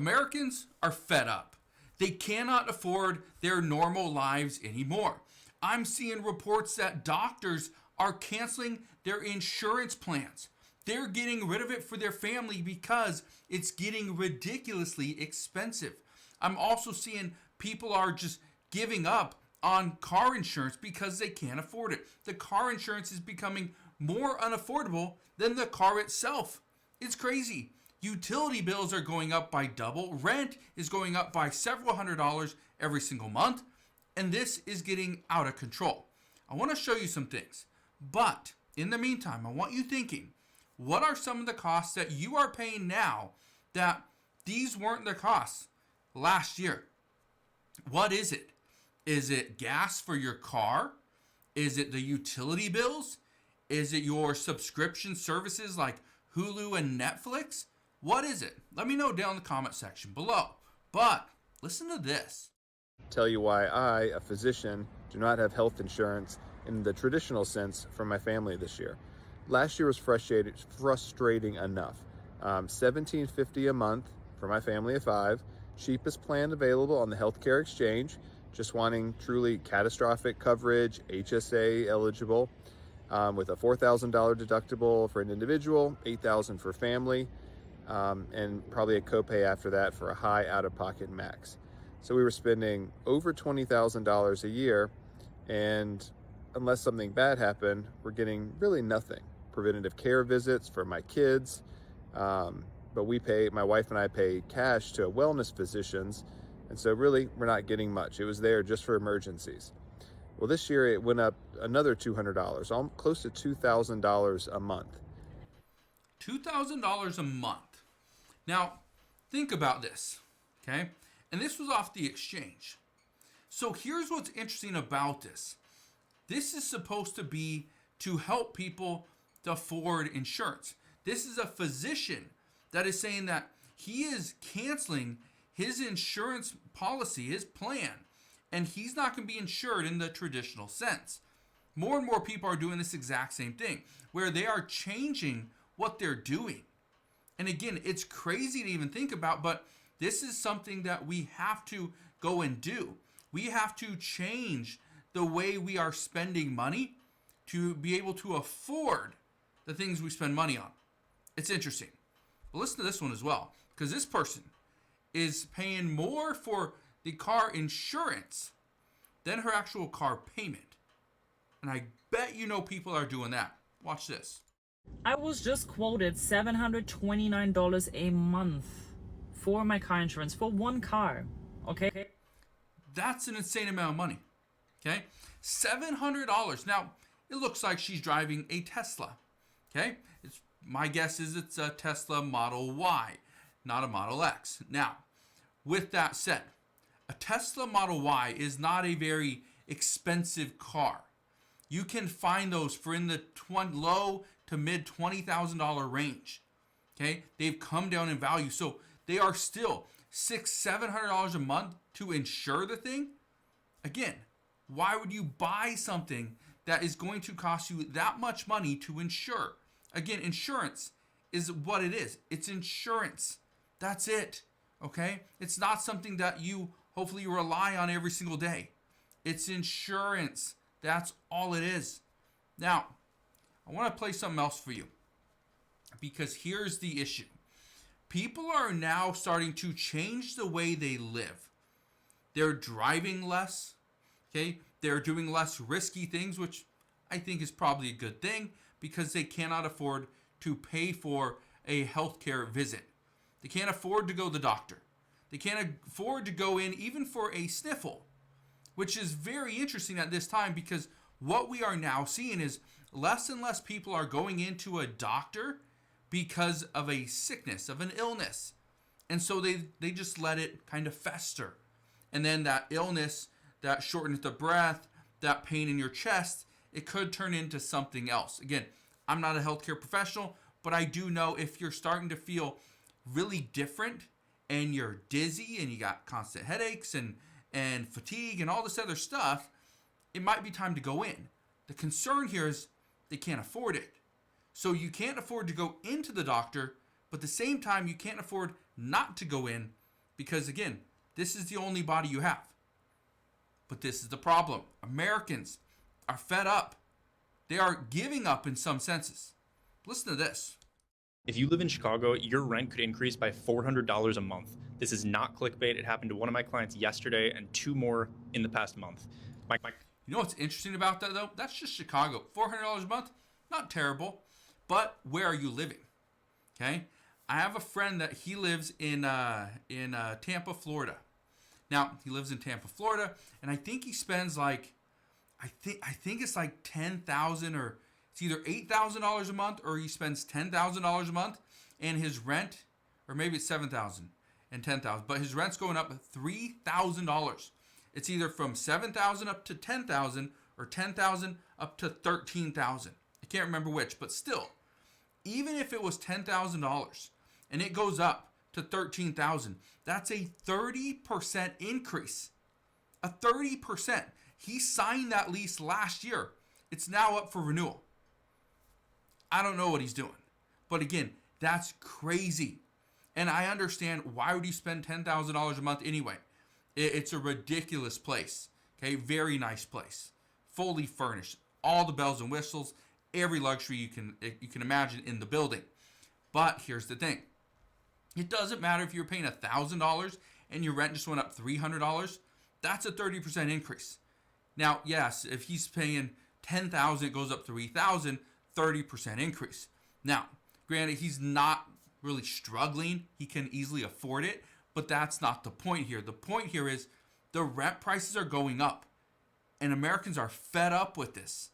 Americans are fed up. They cannot afford their normal lives anymore. I'm seeing reports that doctors are canceling their insurance plans. They're getting rid of it for their family because it's getting ridiculously expensive. I'm also seeing people are just giving up on car insurance because they can't afford it. The car insurance is becoming more unaffordable than the car itself. It's crazy. Utility bills are going up by double. Rent is going up by several $100s every single month. And this is getting out of control. I want to show you some things. But in the meantime, I want you thinking, what are some of the costs that you are paying now that these weren't the costs last year? What is it? Is it gas for your car? Is it the utility bills? Is it your subscription services like Hulu and Netflix? What is it? Let me know down in the comment section below. But listen to this. Tell you why I, a physician, do not have health insurance in the traditional sense for my family this year. Last year was frustrating enough. $17.50 a month for my family of 5. Cheapest plan available on the healthcare exchange. Just wanting truly catastrophic coverage, HSA eligible, with a $4,000 deductible for an individual, $8,000 for family, and probably a copay after that for a high out-of-pocket max. So we were spending over $20,000 a year, and unless something bad happened, we're getting really nothing. Preventative care visits for my kids, but my wife and I pay cash to wellness physicians, and so really we're not getting much. It was there just for emergencies. Well, this year it went up another $200, close to $2,000 a month. $2,000 a month. Now, think about this, okay? And this was off the exchange. So here's what's interesting about this. This is supposed to be to help people to afford insurance. This is a physician that is saying that he is canceling his insurance policy, his plan, and he's not going to be insured in the traditional sense. More and more people are doing this exact same thing, where they are changing what they're doing. And again, it's crazy to even think about, but this is something that we have to go and do. We have to change the way we are spending money to be able to afford the things we spend money on. It's interesting. But listen to this one as well, because this person is paying more for the car insurance than her actual car payment. And I bet you know people are doing that. Watch this. I was just quoted $729 a month for my car insurance for one car. Okay? That's an insane amount of money. Okay? $700. Now, it looks like she's driving a Tesla. Okay? My guess is it's a Tesla Model Y, not a Model X. Now, with that said, a Tesla Model Y is not a very expensive car. You can find those for in the low to mid $20,000 range. Okay? They've come down in value. So they are still $600-700 a month to insure the thing. Again, why would you buy something that is going to cost you that much money to insure? Again, insurance is what it is. It's insurance. That's it. Okay? It's not something that you hopefully rely on every single day. It's insurance. That's all it is. Now, I want to play something else for you, because here's the issue. People are now starting to change the way they live. They're driving less. Okay? They're doing less risky things, which I think is probably a good thing, because they cannot afford to pay for a healthcare visit. They can't afford to go to the doctor. They can't afford to go in even for a sniffle, which is very interesting at this time, because what we are now seeing is less and less people are going into a doctor because of a sickness, of an illness. And so they just let it kind of fester. And then that illness, that shortness of breath, that pain in your chest, it could turn into something else. Again, I'm not a healthcare professional, but I do know if you're starting to feel really different and you're dizzy and you got constant headaches and fatigue and all this other stuff, it might be time to go in. The concern here is they can't afford it. So you can't afford to go into the doctor, but at the same time, you can't afford not to go in because again, this is the only body you have. But this is the problem. Americans are fed up. They are giving up in some senses. Listen to this. If you live in Chicago, your rent could increase by $400 a month. This is not clickbait. It happened to one of my clients yesterday and 2 more in the past month. You know what's interesting about that, though? That's just Chicago. $400 a month, not terrible. But where are you living? Okay? I have a friend that he lives in Tampa, Florida. Now, he lives in Tampa, Florida, and I think he spends like, I think it's like $10,000, or it's either $8,000 a month, or he spends $10,000 a month, and his rent, or maybe it's $7,000 and $10,000, but his rent's going up $3,000. It's either from $7,000 up to $10,000, or $10,000 up to $13,000. I can't remember which, but still, even if it was $10,000 and it goes up to $13,000, that's a 30% increase. A 30%. He signed that lease last year. It's now up for renewal. I don't know what he's doing. But again, that's crazy. And I understand, why would you spend $10,000 a month anyway? It's a ridiculous place. Okay, very nice place. Fully furnished. All the bells and whistles, every luxury you can imagine in the building. But here's the thing. It doesn't matter if you're paying $1,000 and your rent just went up $300. That's a 30% increase. Now, yes, if he's paying $10,000, it goes up $3,000, 30% increase. Now, granted, he's not really struggling. He can easily afford it, but that's not the point here. The point here is the rent prices are going up, and Americans are fed up with this.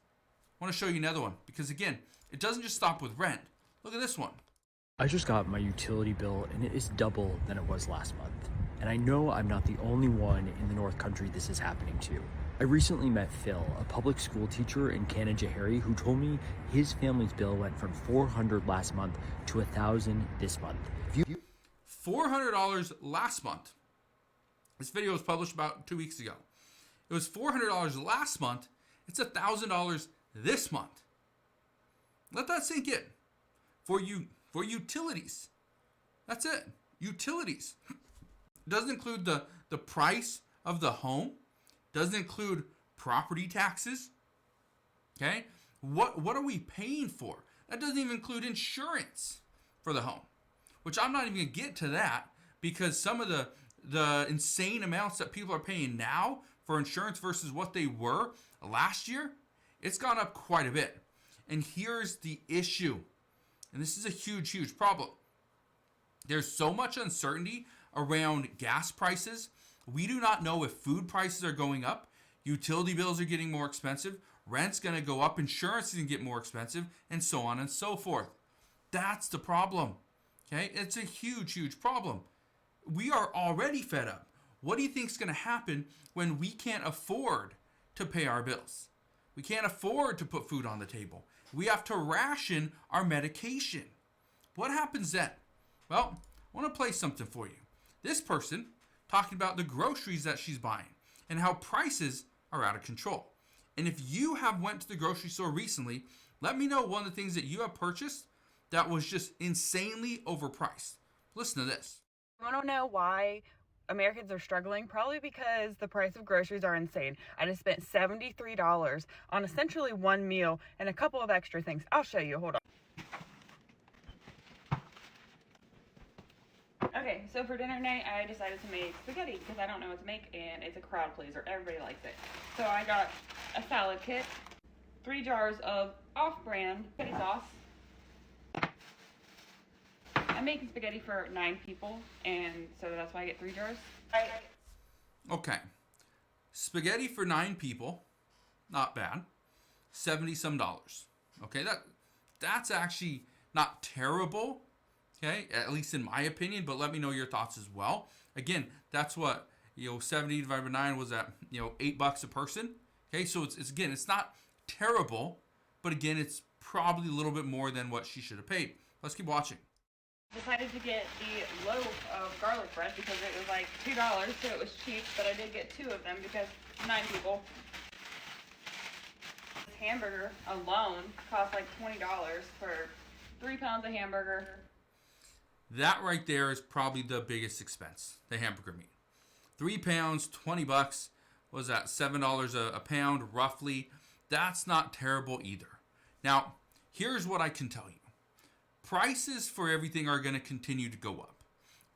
I want to show you another one, because again, it doesn't just stop with rent. Look at this one. I just got my utility bill and it is double than it was last month. And I know I'm not the only one in the North Country this is happening to. I recently met Phil, a public school teacher in Canajoharie, who told me his family's bill went from $400 last month to $1,000 this month. $400 last month. This video was published about 2 weeks ago. It was $400 last month. It's $1,000 this month. Let that sink in. For utilities. That's it. Utilities. Doesn't include the price of the home. Doesn't include property taxes. Okay? What are we paying for? That doesn't even include insurance for the home. Which I'm not even going to get to that, because some of the insane amounts that people are paying now for insurance versus what they were last year, it's gone up quite a bit. And here's the issue. And this is a huge, huge problem. There's so much uncertainty around gas prices. We do not know if food prices are going up, utility bills are getting more expensive, rent's going to go up, insurance is going to get more expensive, and so on and so forth. That's the problem. Okay? It's a huge, huge problem. We are already fed up. What do you think is going to happen when we can't afford to pay our bills? We can't afford to put food on the table. We have to ration our medication. What happens then? Well, I want to play something for you. This person talking about the groceries that she's buying and how prices are out of control. And if you have went to the grocery store recently, let me know one of the things that you have purchased that was just insanely overpriced. Listen to this. I want to know why Americans are struggling. Probably because the price of groceries are insane. I just spent $73 on essentially one meal and a couple of extra things. I'll show you. Hold on. Okay, so for dinner tonight, I decided to make spaghetti because I don't know what to make, and it's a crowd pleaser. Everybody likes it. So I got a salad kit, 3 jars of off-brand spaghetti sauce. I'm making spaghetti for 9 people, and so that's why I get 3 jars. Okay. Spaghetti for 9 people, not bad. $70-some. Okay, that's actually not terrible. Okay, at least in my opinion, but let me know your thoughts as well. Again, that's what, 70 divided by 9 was at, $8 a person. Okay, so it's not terrible, but again, it's probably a little bit more than what she should have paid. Let's keep watching. Decided to get the loaf of garlic bread because it was like $2, so it was cheap, but I did get 2 of them because 9 people. This hamburger alone cost like $20 for 3 pounds of hamburger. That right there is probably the biggest expense, the hamburger meat. 3 pounds, $20. What was that? $7 a pound, roughly. That's not terrible either. Now, here's what I can tell you. Prices for everything are going to continue to go up.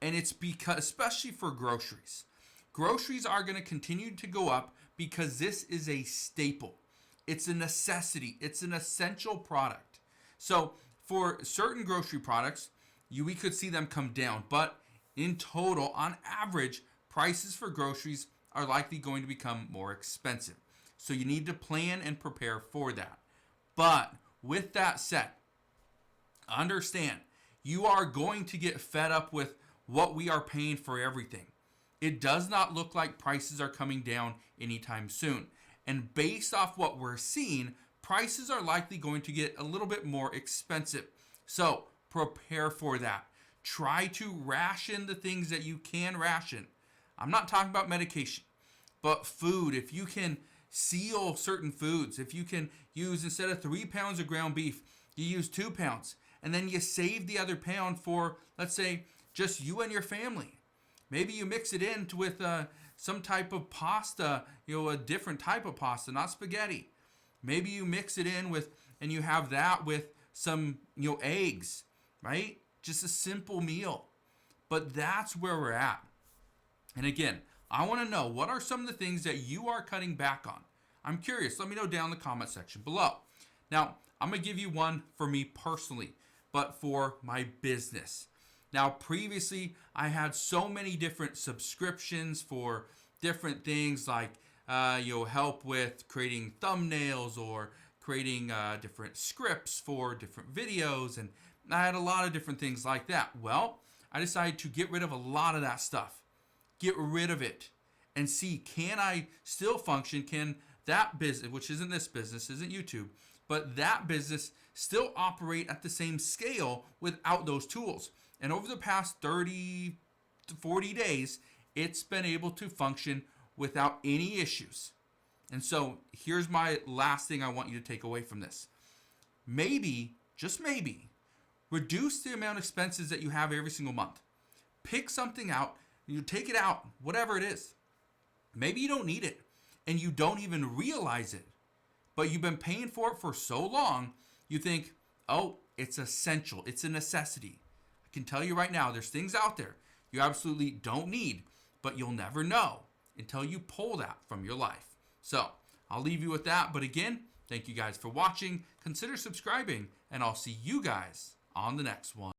And it's because, especially for groceries. Groceries are going to continue to go up because this is a staple. It's a necessity. It's an essential product. So for certain grocery products, we could see them come down. But in total, on average, prices for groceries are likely going to become more expensive. So you need to plan and prepare for that. But with that said, understand, you are going to get fed up with what we are paying for everything. It does not look like prices are coming down anytime soon. And based off what we're seeing, prices are likely going to get a little bit more expensive. So prepare for that. Try to ration the things that you can ration. I'm not talking about medication, but food. If you can seal certain foods, if you can use, instead of 3 pounds of ground beef, you use 2 pounds. And then you save the other pound for, let's say, just you and your family. Maybe you mix it in with some type of pasta, a different type of pasta, not spaghetti. Maybe you mix it in with, and you have that with some, eggs, right? Just a simple meal. But that's where we're at. And again, I want to know, what are some of the things that you are cutting back on? I'm curious. Let me know down in the comment section below. Now, I'm going to give you one for me personally, but for my business. Now, previously, I had so many different subscriptions for different things like help with creating thumbnails or creating different scripts for different videos. And I had a lot of different things like that. Well, I decided to get rid of a lot of that stuff. Get rid of it and see, can I still function? Can that business, which isn't this business, isn't YouTube, but that business still operate at the same scale without those tools? And over the past 30 to 40 days, it's been able to function without any issues. And so here's my last thing I want you to take away from this. Maybe, just maybe, reduce the amount of expenses that you have every single month. Pick something out, you take it out, whatever it is. Maybe you don't need it and you don't even realize it, but you've been paying for it for so long, you think, oh, it's essential, it's a necessity. I can tell you right now, there's things out there you absolutely don't need, but you'll never know until you pull that from your life. So I'll leave you with that. But again, thank you guys for watching. Consider subscribing, and I'll see you guys on the next one.